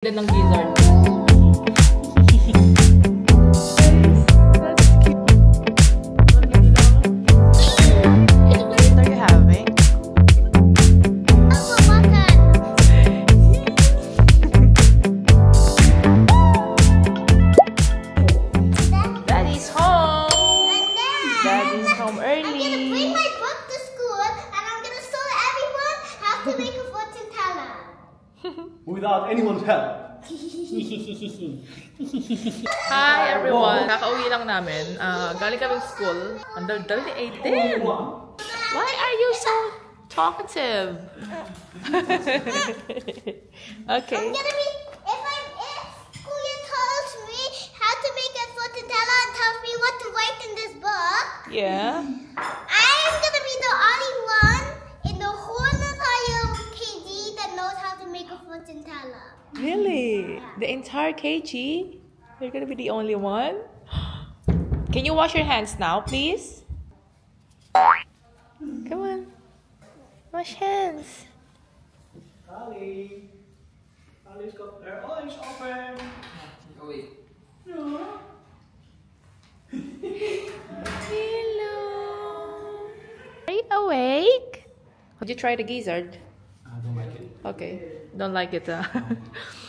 Ng gizzard. What are you having? Daddy's home. Daddy's home early. I'm gonna bring my book to school and I'm gonna show everyone how to make a fortune teller. Without anyone's help. Hi everyone! Kakauwi lang namin. Galing kaming school. Ang dal-dal ni Aiden. Why are you so talkative? Okay. I'm gonna be, if Kuya tells me how to make a fortune teller and tells me what to write in this book, Yeah. I'm gonna be the only one in the whole entire KG that knows how to make a fortune teller. Really? The entire KG? You're gonna be the only one? Can you wash your hands now, please? Come on. Wash hands. Ali. Ali's got her eyes open. Oh, wait. Hello. Are you awake? Did you try the gizzard? I don't like it. Okay. Don't like it,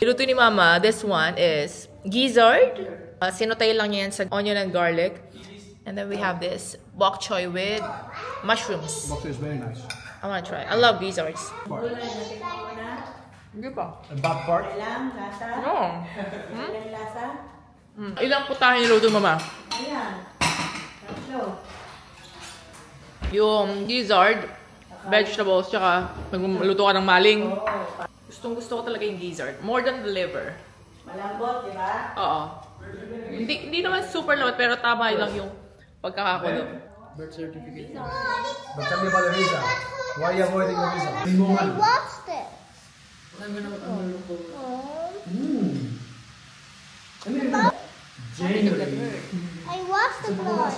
Niluto ni Mama, this one is gizzard. Sinutay lang yan sa onion and garlic. And then we have this bok choy with mushrooms. Box is very nice. I wanna try. I love gizzards. Hindi pa. The bad part? Ilang lasa? No. Ilang lasa? Ilang putahe niluto, Mama? Ayan. Tatlo. Yung gizzard, vegetables, tsaka magluto ka ng maling. Gustong gusto ko talaga yung gizzard. More than the liver. Malambot, di ba? Oo. Hindi naman super lambot, pero tama lang yung pagkakakulo. Birth certificate. But tell me about the visa. Why are you avoiding the visa? I lost it. January. I lost the blood.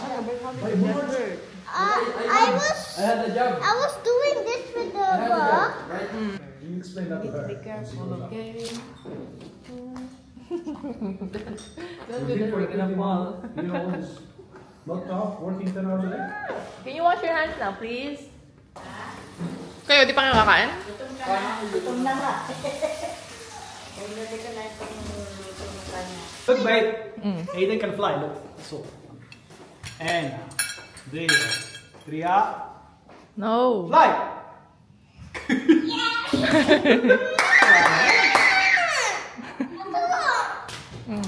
I was doing this with the book. You explain that to her. Be careful, okay? Don't do that, we're gonna fall. You know, it's not tough, working 10 hours a day. Can you wash your hands now, please? Kayo, di pa kayo kakain? Gutom na nga. Pagdating ka na itong luto ng kanya. Look, babe. Aiden can fly, look. So. And there. 3 No. fly!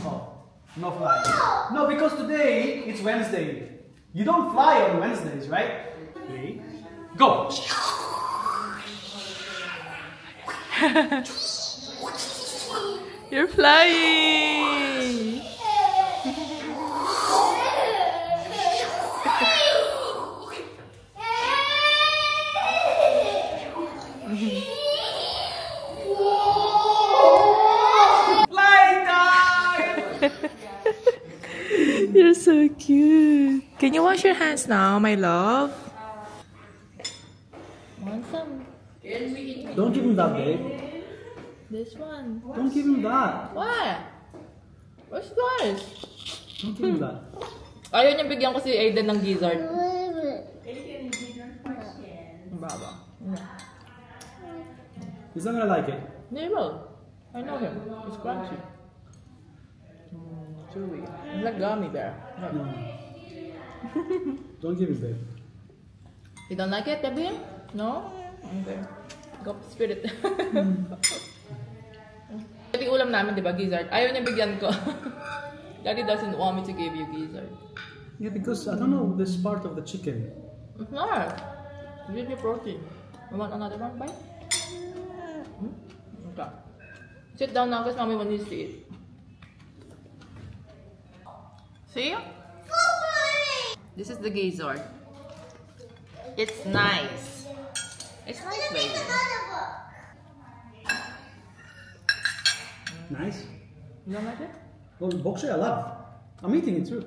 Oh, no fly. No, because today it's Wednesday. You don't fly on Wednesdays, right? 3, go! You're flying! You're so cute. Can you wash your hands now, my love? Want some? Don't give him that, babe. This one. Don't give him that. What? What's yours? Don't give him that. Ayaw niya bigyan ko si Aiden ng gizzard. Baba. He's not gonna like it. He will. I know him. It's crunchy. Chewy. It's like gummy bear. No. Don't give him, babe. You don't like it, Debbie? No? Okay. Go spirit. Ito yung ulam namin, di ba? Gizzard. Ayaw niya bigyan ko. Daddy doesn't want me to give you gizzard. Yeah, because I don't know this part of the chicken. It's not. Give you protein. You want another one? Bite? Okay. Sit down now because mommy wants to eat. See? This is the gizzard. It's nice. It's nice, baby. Nice. You don't like it? Well, bok choy I love. I'm eating it too.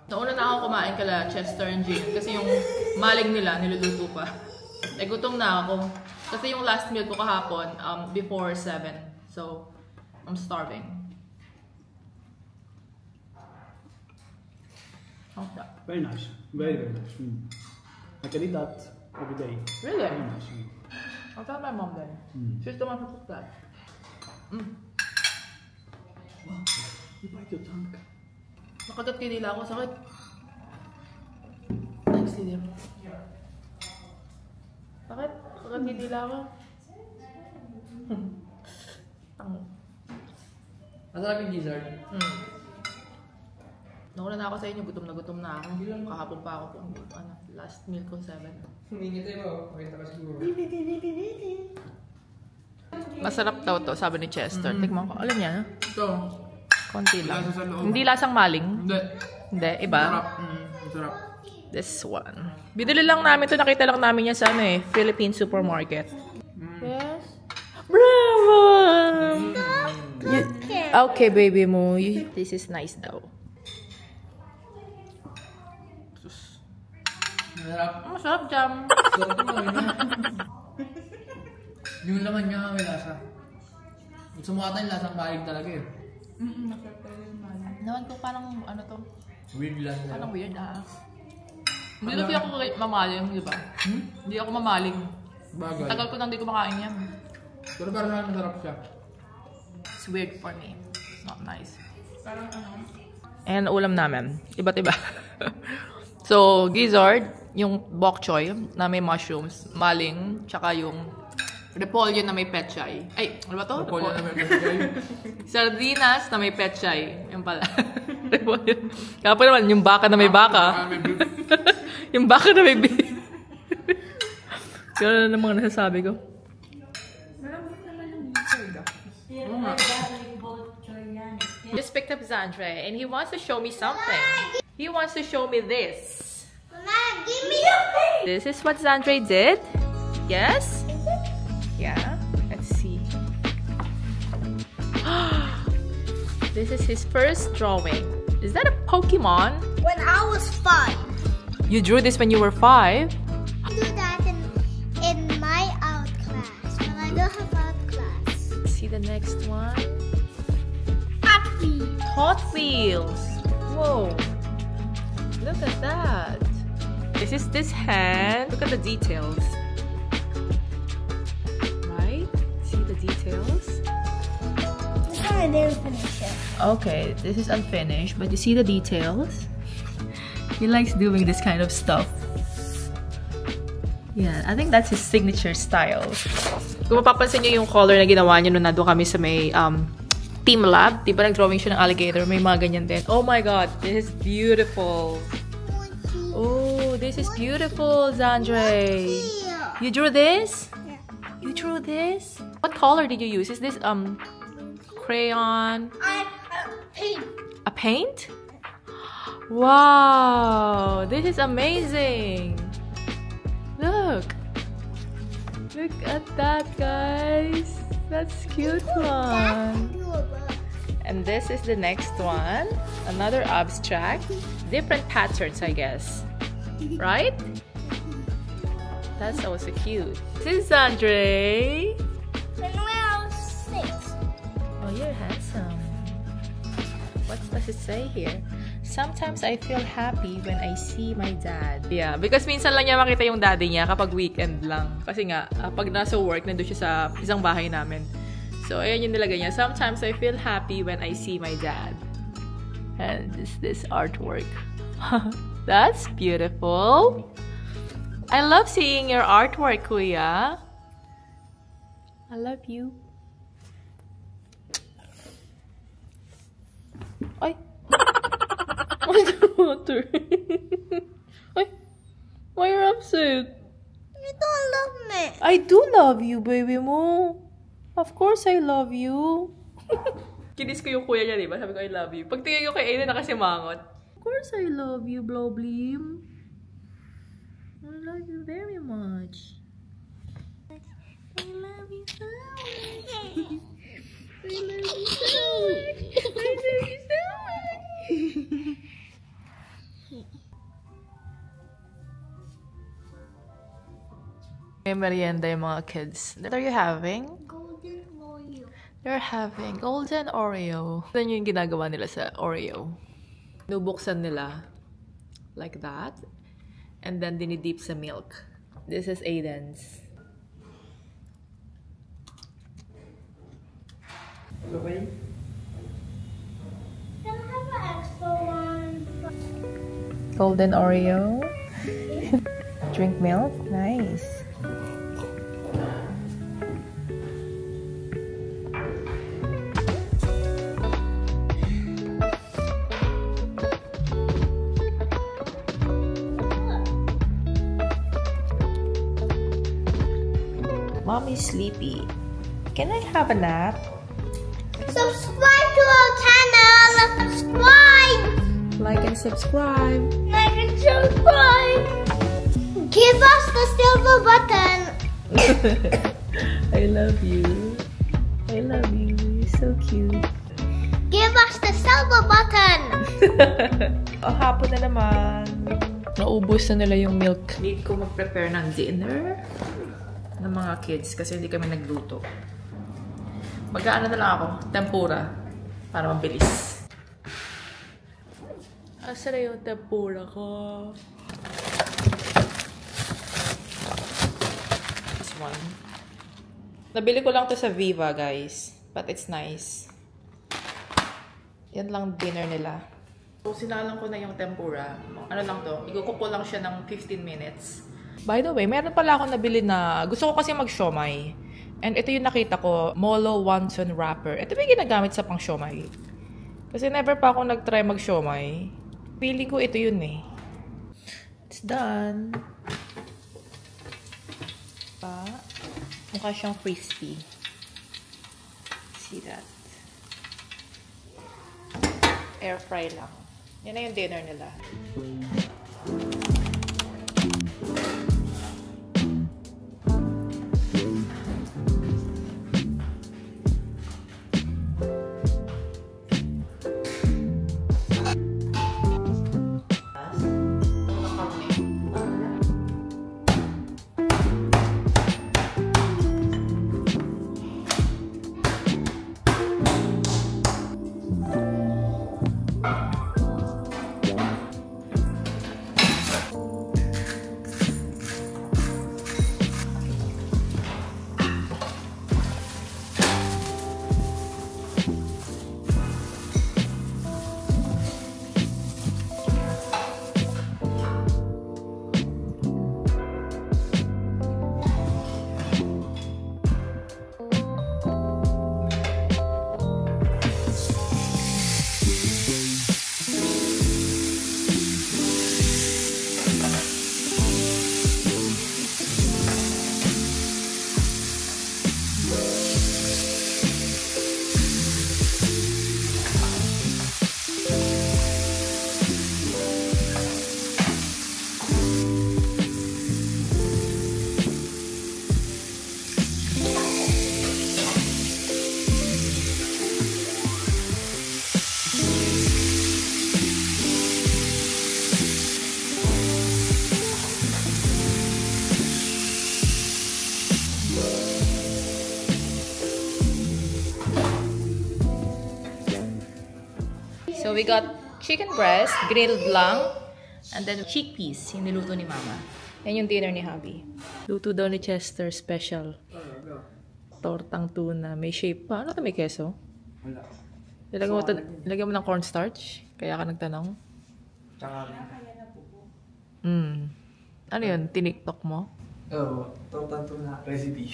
Nauna na ako kumain kala Chester and Jane kasi yung maling nila niluluto pa. Eh gutom na ako kasi yung last meal ko kahapon before 7. So I'm starving. Okay. Very nice. Very, very nice. I can eat that every day. Really? Very nice. I'll tell my mom then. She's the one who cooked that. Wow. You bite your tongue. Nakagat kay dila ako. Sakit. Nice dear. Sakit. Nakagat kay dila ako. Masarap yung gizzard. Nauna na ako sa inyo. Gutom na ako. Kahapon pa ako po. Last meal ko 7. Humingit mo. Pakita ka siguro. Masarap daw to, sabi ni Chester. Tikman ko. Alam niya, no? Ito. Konti lang. Lasa sa loob. Hindi lasang maling. Hindi. Hindi, iba. Masarap. Masarap. This one. Binili lang namin to. Nakita lang namin yan sa Philippine supermarket. Yes. Bravo! Okay, baby mo. This is nice daw. Masarap. Masarap, jam. Sarap mo. Yung laman niya may lasa. Sumukha yung lasang maling talaga eh. Naman ko parang ano to? Weird lang. Parang weird Hindi na ako mamaling, di ba? Hindi ako mamaling. Bagay. Tagal ko nang hindi ko makain yan. Pero parang masarap siya. It's weird for me. It's not nice. Parang ano? And ulam namin. Iba't iba. So, gizzard, yung bok choy na may mushrooms, maling, tsaka yung repolyo na may pechay. Ay, ano ba to? Repolyo na may pechay. Sardinas na may pechay. Yung pala. Repolyo. Kaya pa naman, yung baka na may baka. Yung baka na may beef. Gano'n na naman nasasabi ko. Just picked up Zandre and he wants to show me something. He wants to show me this. Mama, give me your face. This is what Zandre did. Yes? Yeah. Let's see. This is his first drawing. Is that a Pokemon? When I was 5. You drew this when you were 5? I do that in my art class, but I don't have art class. See the next one? Happy. Hot Wheels. Whoa. Look at that. This is this hand. Look at the details. Right? See the details? I didn't finish it. Okay, this is unfinished, but you see the details? He likes doing this kind of stuff. Yeah, I think that's his signature style. Kung mapapansin nyo yung color na ginawa niya nung nandun kami sa may team lab, di ba nag-drawing siya ng alligator? May mga ganyan din. Oh my god, this is beautiful. Oh, this is beautiful, Zandre. You drew this? Yeah. You drew this? What color did you use? Is this crayon? I paint. A paint? Wow, this is amazing. Look. Look at that, guys. That's cute one. And this is the next one. Another abstract. Different patterns, I guess. Right? That's also cute. This is Zandre. When I was 6. Oh, you're handsome. What does it say here? Sometimes I feel happy when I see my dad. Yeah, because minsan lang niya makita yung daddy niya kapag weekend lang. Kasi nga, pag nasa work, nandun siya sa isang bahay namin. So, ayan yung nilagay niya. Sometimes I feel happy when I see my dad. And this artwork. That's beautiful. I love seeing your artwork, Kuya. I love you. Ay! What's the matter? Ay! Why are you upset? You don't love me. I do love you, baby mo. Of course I love you. Kinis ko yung kuya niya, diba? Sabi ko, I love you. Pag tingin ko kay Aiden, nakasimangot. Of course I love you, Bloblim. I love you very much. I love you so much. I love you so much. I love you so much. May merienda yung mga kids. What are you having? Golden Oreo. They're having golden Oreo. Yan yung ginagawa nila sa Oreo. Nubuksan nila like that. And then dinidip sa milk. This is Aiden's. Okay. Can I have an extra one? Golden Oreo. Drink milk. Nice. Mommy's sleepy. Can I have a nap? Subscribe to our channel. Subscribe. Like and subscribe. Like and subscribe. Give us the silver button. I love you. I love you. You're so cute. Give us the silver button. Hapon na naman. Naubos na nila yung milk. Need ko mag-prepare ng dinner ng mga kids kasi hindi kami nagluto. Mag-aano na lang ako, tempura, para mabilis. Asa na yung tempura ko? This one. Nabili ko lang to sa Viva, guys. But it's nice. Yan lang dinner nila. So, sinalang ko na yung tempura. Ano lang to? Igucook ko lang siya ng 15 minutes. By the way, meron pala akong nabili na gusto ko kasi mag-siomay. And ito yung nakita ko, Molo Wonton Wrapper. Ito yung ginagamit sa pang-siomay. Kasi never pa ako nag-try mag-siomay. Feeling ko ito yun eh. It's done. Mukha siyang crispy. See that? Air fry lang. Yan na yung dinner nila. So we got chicken breast, grilled lang, and then chickpeas, yung niluto ni Mama. Yan yung dinner ni Hubby. Luto daw ni Chester special. Tortang tuna. May shape pa. Ano ito, may keso? Wala. Ilagyan mo ng cornstarch? Kaya ka nagtanong? Tsaka Ano yun? Tiniktok mo? oh, tortang tuna recipe.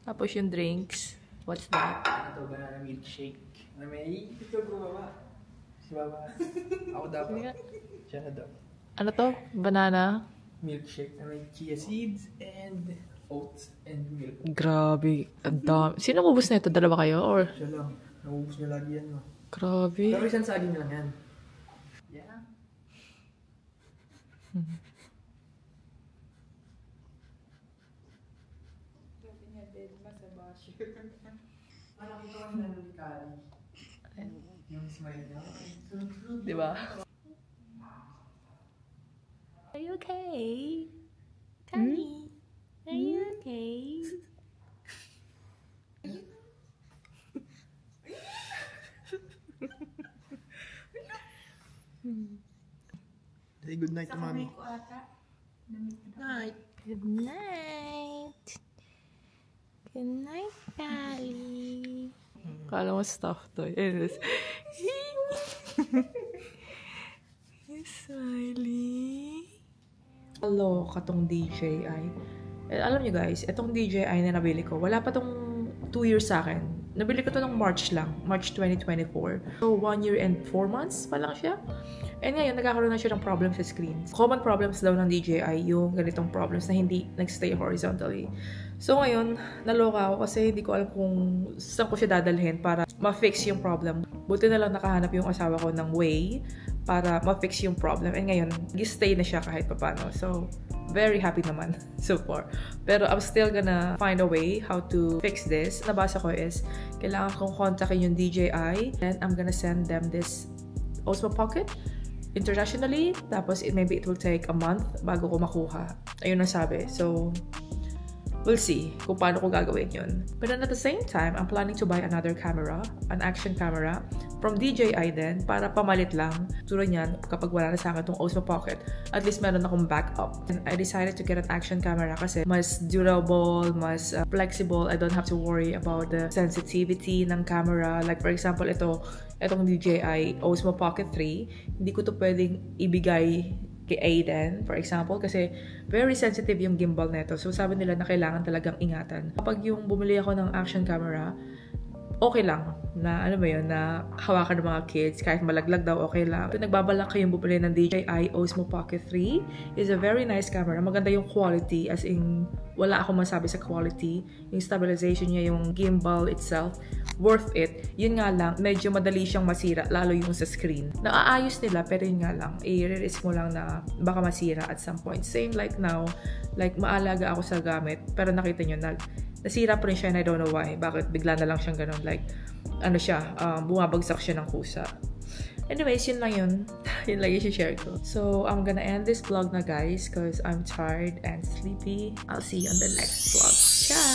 Tapos yung drinks. What's that? Ito, banana milkshake. Na may ito ko baba. Si Baba. Ako dapat. Siya na daw. Ano to? Banana? Milkshake na may chia seeds and oats and milk. Grabe. Ang dami. Sino ubus na ito? Dalawa kayo? Or? Siya lang. Naubos niya lagi yan, no? Grabe. Pero isang saging lang yan. Yeah. Malaki ko ang nanulikali. Yung smile niya. Di ba? Are you okay? Tell me. Are you okay? Say good night to mommy. Night. Good night. Good night, Callie. Kala mo stuffed toy. Anyways. He's smiling. Hello, katong DJI. Alam nyo guys, itong DJI na nabili ko, wala pa tong 2 years sa akin. Nabili ko to ng March lang. March 2024. So, 1 year and 4 months pa lang siya. And ngayon, nagkakaroon na siya ng problem sa screens. Common problems daw ng DJI, yung ganitong problems na hindi nagstay horizontally. So ngayon, naloka ako kasi hindi ko alam kung saan ko siya dadalhin para ma-fix yung problem. Buti na lang nakahanap yung asawa ko ng way para ma-fix yung problem. And ngayon, nag-stay na siya kahit papano. So, very happy naman so far. Pero I'm still gonna find a way how to fix this. Nabasa ko is, kailangan kong kontakin yung DJI. Then, I'm gonna send them this Osmo Pocket internationally. Tapos, maybe it will take a month bago ko makuha. Ayun ang sabi. So, we'll see kung paano ko gagawin yun. But then at the same time, I'm planning to buy another camera, an action camera, from DJI din, para pamalit lang. Tulad niyan, kapag wala na sa akin itong Osmo Pocket, at least meron akong backup. And I decided to get an action camera kasi mas durable, mas flexible. I don't have to worry about the sensitivity ng camera. Like for example, itong DJI Osmo Pocket 3, hindi ko to pwedeng ibigay kay Aiden, for example, kasi very sensitive yung gimbal nito. So, sabi nila na kailangan talagang ingatan. Kapag yung bumili ako ng action camera, okay lang na, ano ba yun, na hawakan ng mga kids, kahit malaglag daw, okay lang. Ito, nagbabalak kayong bumili ng DJI Osmo Pocket 3. Is a very nice camera. Maganda yung quality, as in, wala akong masabi sa quality. Yung stabilization niya, yung gimbal itself, worth it. Yun nga lang, medyo madali siyang masira, lalo yung sa screen. Naaayos nila, pero yun nga lang, i-risk mo lang na baka masira at some point. Same like now, like maalaga ako sa gamit, pero nakita nyo, nasira pa rin siya and I don't know why. Bakit bigla na lang siyang ganun, like, ano siya, bumabagsak siya ng kusa. Anyways, yun lang yun. Yun lang yung share ko. So, I'm gonna end this vlog na guys, because I'm tired and sleepy. I'll see you on the next vlog. Ciao!